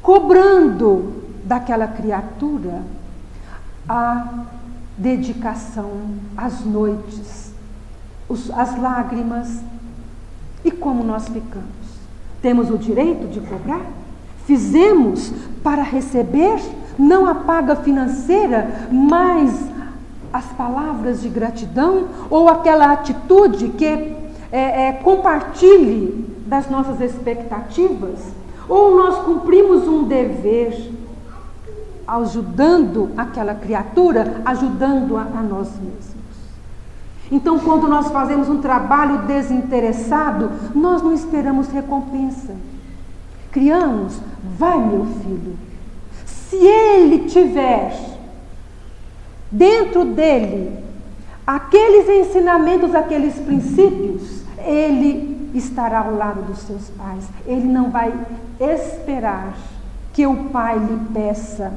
cobrando daquela criatura a dedicação, as noites, as lágrimas. E como nós ficamos? Temos o direito de cobrar? Fizemos para receber não a paga financeira, mas as palavras de gratidão, ou aquela atitude que compartilhe das nossas expectativas, ou nós cumprimos um dever ajudando aquela criatura, ajudando a nós mesmos. Então, quando nós fazemos um trabalho desinteressado, nós não esperamos recompensa. Criamos, vai meu filho, se ele tiver dentro dele aqueles ensinamentos, aqueles princípios, ele estará ao lado dos seus pais. Ele não vai esperar que o pai lhe peça.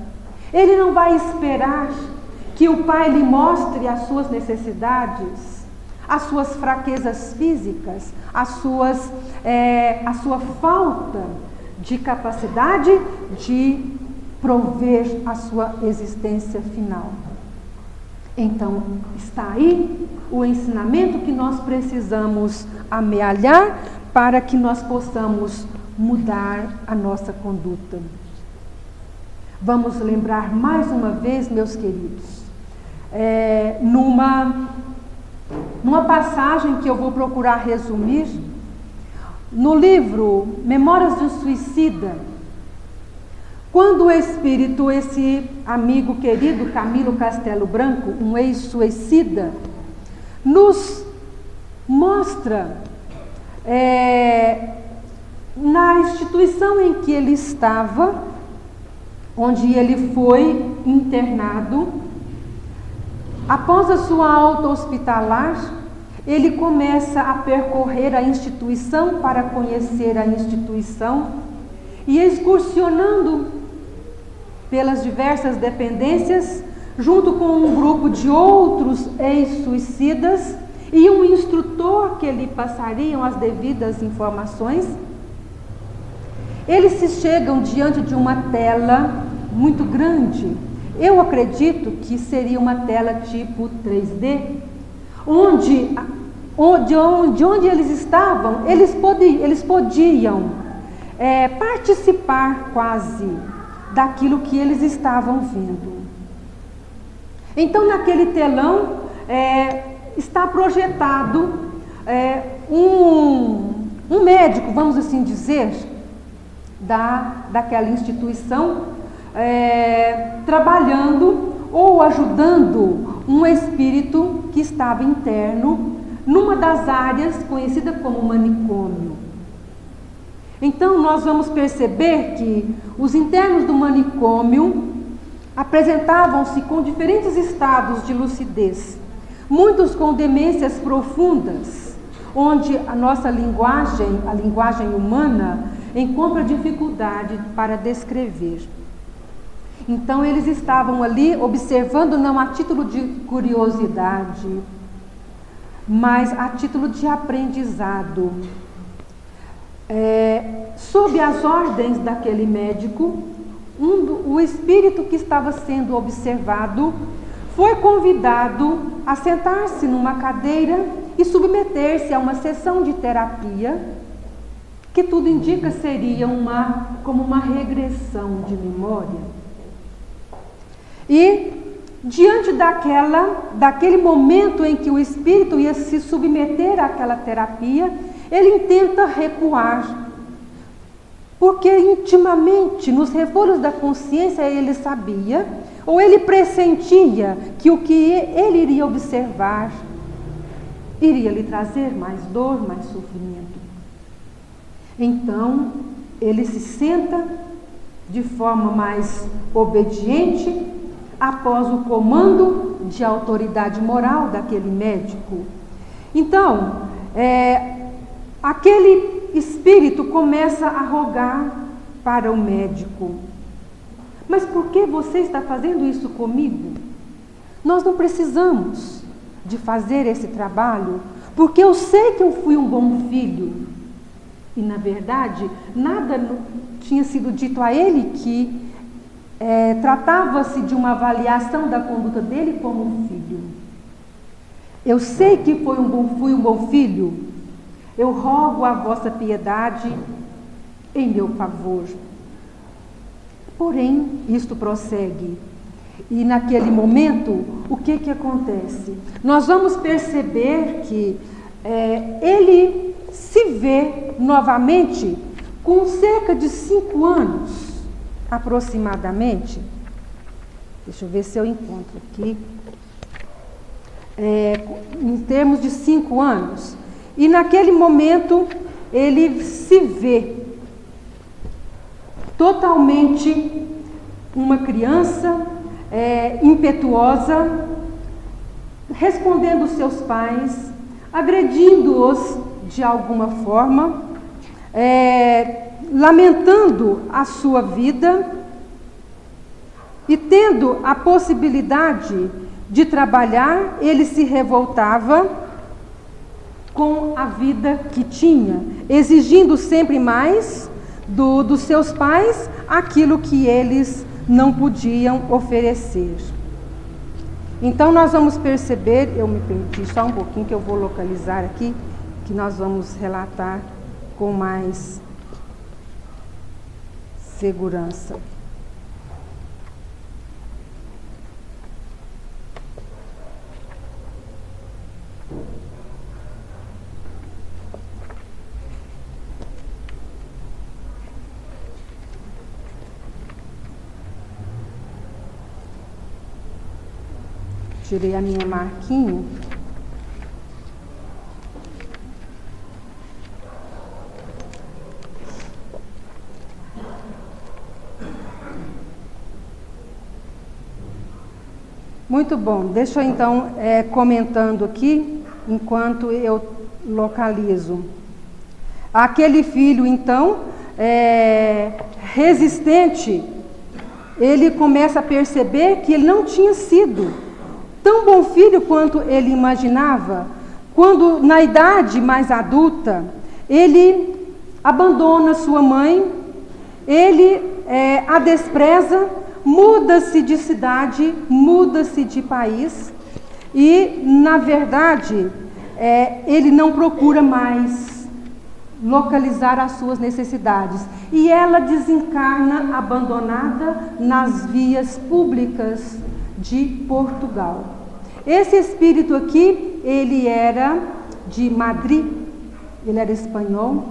Ele não vai esperar que o pai lhe mostre as suas necessidades, as suas fraquezas físicas, a sua falta de capacidade de prover a sua existência final. Então, está aí o ensinamento que nós precisamos amealhar para que nós possamos mudar a nossa conduta. Vamos lembrar mais uma vez, meus queridos, numa passagem que eu vou procurar resumir, no livro Memórias de um Suicida, quando o espírito, esse amigo querido Camilo Castelo Branco, um ex-suicida, nos mostra na instituição em que ele estava, onde ele foi internado, após a sua alta hospitalar, ele começa a percorrer a instituição para conhecer a instituição e excursionando pelas diversas dependências, junto com um grupo de outros ex-suicidas e um instrutor que lhe passariam as devidas informações. Eles se chegam diante de uma tela muito grande. Eu acredito que seria uma tela tipo 3D, onde eles estavam, eles podiam participar quase daquilo que eles estavam vendo. Então, naquele telão está projetado um médico, vamos assim dizer, daquela instituição, trabalhando ou ajudando um espírito que estava interno numa das áreas conhecida como manicômio. Então, nós vamos perceber que os internos do manicômio apresentavam-se com diferentes estados de lucidez, muitos com demências profundas, onde a nossa linguagem, a linguagem humana, encontra dificuldade para descrever. Então, eles estavam ali observando não a título de curiosidade, mas a título de aprendizado. Sob as ordens daquele médico, o espírito que estava sendo observado foi convidado a sentar-se numa cadeira e submeter-se a uma sessão de terapia, que tudo indica seria como uma regressão de memória. E diante daquele momento em que o espírito ia se submeter àquela terapia, ele tenta recuar, porque intimamente, nos refolhos da consciência, ele sabia, ou ele pressentia, que o que ele iria observar iria lhe trazer mais dor, mais sofrimento. Então, ele se senta de forma mais obediente, após o comando de autoridade moral daquele médico. Então, aquele espírito começa a rogar para o médico: mas por que você está fazendo isso comigo? Nós não precisamos de fazer esse trabalho, porque eu sei que eu fui um bom filho. E, na verdade, nada tinha sido dito a ele que tratava-se de uma avaliação da conduta dele como um filho. Eu sei que fui um bom filho, eu rogo a vossa piedade em meu favor. Porém, isto prossegue. E naquele momento, o que acontece? Nós vamos perceber que ele se vê novamente com cerca de 5 anos, aproximadamente. Deixa eu ver se eu encontro aqui. Em termos de 5 anos. E naquele momento, ele se vê totalmente uma criança impetuosa, respondendo os seus pais, agredindo-os de alguma forma, lamentando a sua vida e tendo a possibilidade de trabalhar, ele se revoltava com a vida que tinha, exigindo sempre mais dos seus pais aquilo que eles não podiam oferecer. Então nós vamos perceber, eu me perdi só um pouquinho que eu vou localizar aqui, que nós vamos relatar com mais segurança. Tirei a minha marquinha. Muito bom. Deixa eu então comentando aqui, enquanto eu localizo. Aquele filho, então, resistente, ele começa a perceber que ele não tinha sido tão bom filho quanto ele imaginava. Quando, na idade mais adulta, ele abandona sua mãe, ele a despreza, muda-se de cidade, muda-se de país e, na verdade, ele não procura mais localizar as suas necessidades. E ela desencarna abandonada nas vias públicas de Portugal. Esse espírito aqui, ele era de Madrid, ele era espanhol,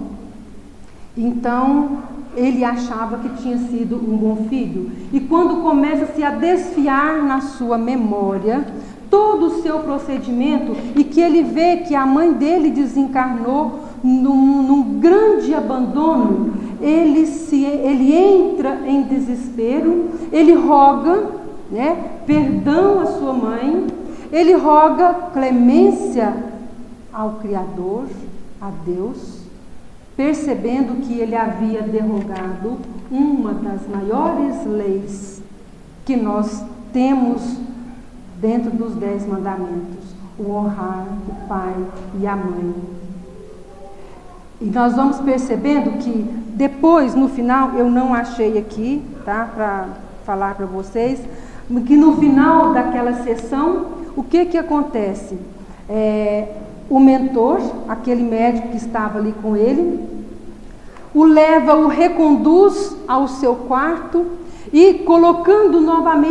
então ele achava que tinha sido um bom filho. E quando começa-se a desfiar na sua memória todo o seu procedimento e que ele vê que a mãe dele desencarnou num grande abandono, ele entra em desespero, ele roga perdão à sua mãe, ele roga clemência ao Criador, a Deus, percebendo que ele havia derrogado uma das maiores leis que nós temos dentro dos 10 mandamentos, o honrar o pai e a mãe. E nós vamos percebendo que depois, no final, eu não achei aqui, tá, para falar para vocês, que no final daquela sessão, o que acontece? O mentor, aquele médico que estava ali com ele, o reconduz ao seu quarto e colocando novamente